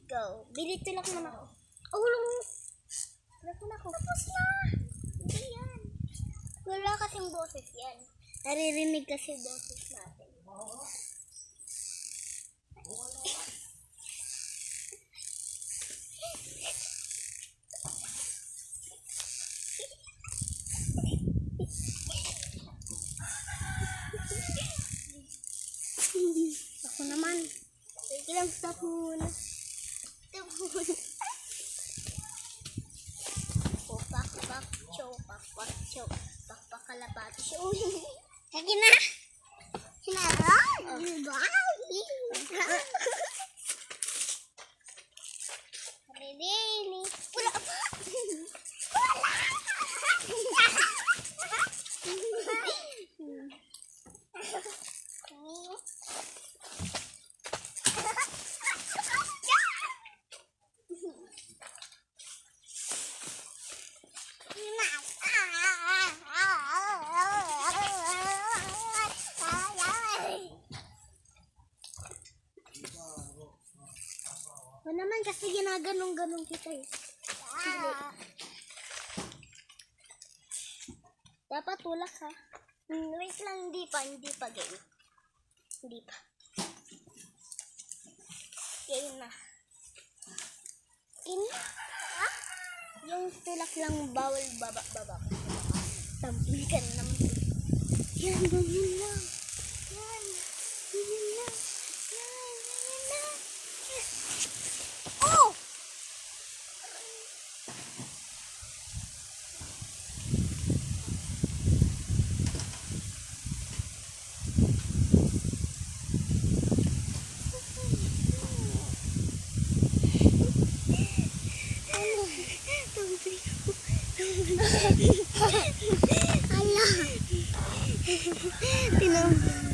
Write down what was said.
Go. Bili tulak naman ako. Ulong. Tulak na ako. Tapos na. Hindi yan. Wala kasing boses yan. Naririnig kasi boses natin. Ako naman. Sige lang, stop muna. Stop muna. Pak, pak, chow, pak, pak, chow. Pak, pak, kalapati, chow. Sige na. Hinaron. Really? Wala pa. Wala. O naman kasi ginaganong-ganong kita eh. Dapat tulak ha. Wait lang, hindi pa game. Hindi pa. Game na. Game na. Ha? Yung tulak lang bawal baba. Sampling ka na naman. Yan, ganyan lang. Yan. Ganyan lang. Ganyan lang. Oh! Allah. Tinampak.